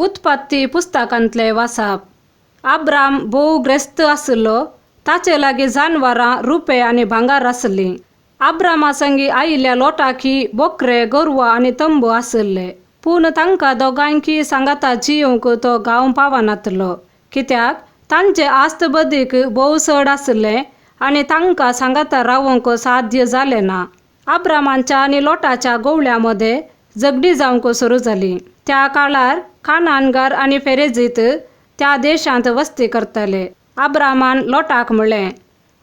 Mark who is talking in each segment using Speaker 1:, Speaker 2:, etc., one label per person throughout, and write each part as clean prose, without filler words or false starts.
Speaker 1: उत्पत्ती पुस्तकांतले वाचप. आब्राम भोव ग्रेस्त आसलो. ताचे लागीं जानवरां, रुपे आनी भांगार आसलीं. आब्रामा संगी आयिल्ल्या लोटाकी बोकरे, गोरवां आनी तंबू आसले. पूण तांकां दोगांयकी सांगाता जियोंक तो गांव पावनातलो, कित्याक तांचे आस्त बदीक भोव चड आसलें आनी तांकां सांगाता रावंक साध्य जालें ना. आब्रामाच्या आनी लोटाच्या गोवळ्या मदें झगडी जावंक सुरू जाली. त्या काळार कानानगार आनी फेरेजीत त्या देशांत वस्ती करताले. आब्रामान लोटाक म्हणलें,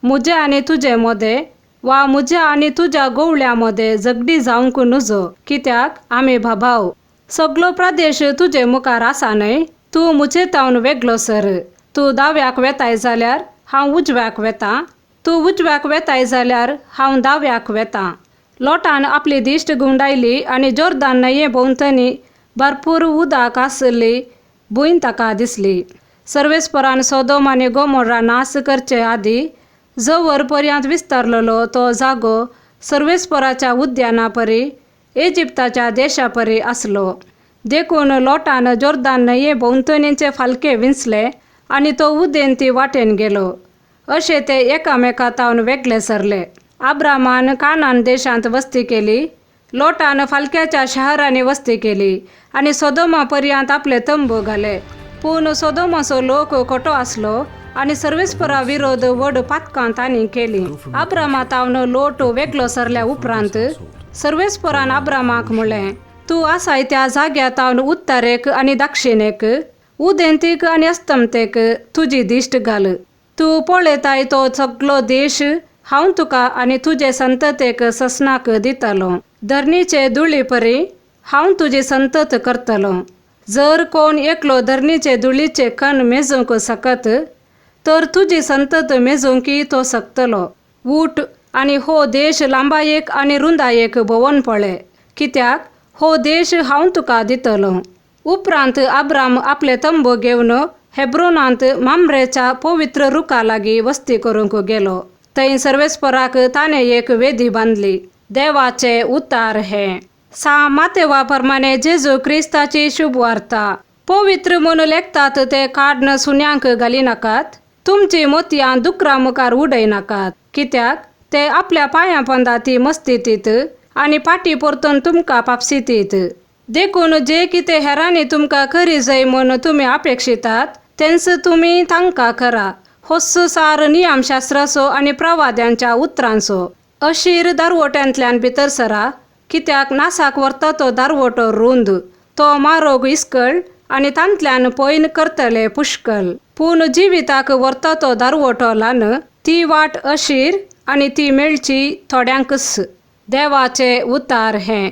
Speaker 1: म्हजे आनी तुजे मदें वा म्हज्या आनी तुज्या गोवळ्या मदें झगडी जावंक नजो, कित्याक आमी भाभाव. सगलो प्रदेश तुजे मुखार आसा न्हय. तूं म्हजे तावन वेगळो सर. तूं दाव्याक वेताय जाल्यार हांव उजव्याक वेतां. तूं उजव्याक वेताय जाल्यार हांव दाव्याक वेतां. लोटान आपली दिश्ट गुंडायली आनी जोर्दान न्हंये भोंवतणी भरपूर उदक आसली भूंय ताका दिसली. सर्वेस्परान सोदोम आनी गोमोरा नास करचे आदीं जवर पर्यंत विस्तारलेलो तो जागो सर्वेस्पराच्या उद्याना परी इजिप्ताच्या देशा परी आसलो. देखून लोटान जोर्दान न्हंये भोंवतणीचे फालके विंचले आनी तो उदेंती वाटेन गेलो. अशें ते एकामेका तावन वेगळे सरले. आब्रामान कानान देशांत वस्ती केली. लोटान फालक्याच्या शारांनी वस्ती केली आनी सोदोमा पर्यंत आपले तंबू घाले. पूण सोदोमाचो लोक खोटो आसलो आनी सर्वेस्परा विरोध व्हड पातकां तांणी केली. आब्रामा तावन लोट वेगळो सरल्या उपरांत सर्वेस्परान आब्रामाक म्हणलें, तूं आसाय त्या जाग्या तावन उत्तरेक आनी दक्षिणेक, उदेंतीक आनी अस्तमतेक तुजी दिश्ट घाल. तूं पळयताय तो सगलो देश हांव तुका आनी तुजे संततेक ससनाक दितलो. धरणीचे धुळी परी हांव तुजी संतत करतलो. जर कोण एकलो धरणीचे धुळीचे कण मेजूंक सकत, तर तुजी संतत मेजूंकी तो सकतलो. उठ आनी हो देश लांबायेक आनी रुंदायेक भोंवून पळय, कित्याक हो देश हांव तुका दितलो. उपरांत आब्राम आपले तंबू घेवन हेब्रोनांत मामरेच्या पवित्र रुखा लागीं वस्ती करूंक गेलो. थंय सर्वेस्पराक ताणें एक वेदी बांदली. देवाचे उतार हे. मातेवा प्रमाणे जेजू क्रिस्ताची शुभ वार्ता. पवित्र म्हूण लेखतात ते काडन सुन्यांक घाली नाकात. तुमची मोतयां दुकरां मुखार उडय नाकात, कित्याक ते आपल्या पांयां पंदाती मस्तितीत आनी पाटी परतून तुमकां पापसितीत. देखून जे कितें हेरांनी तुमकां करी जाय म्हूण तुमी अपेक्षितात तेंच तुमी तांकां करा. होस्सो सार नियमशास्त्राचो आनी प्रवाद्यांच्या उतरांचो. अशीर दारवोट्यांतल्यान भितर सरा, कित्याक नासाक व्हरता तो दारवोटो रुंद. तो मारोग इस्कळ आनी तांतल्यान पयन करतले पुष्कळ. पूण जिविताक व्हरता तो दारवोटो ल्हान. ती वाट अशीर आनी ती मेळची थोड्यांकच. देवाचे उतार हे.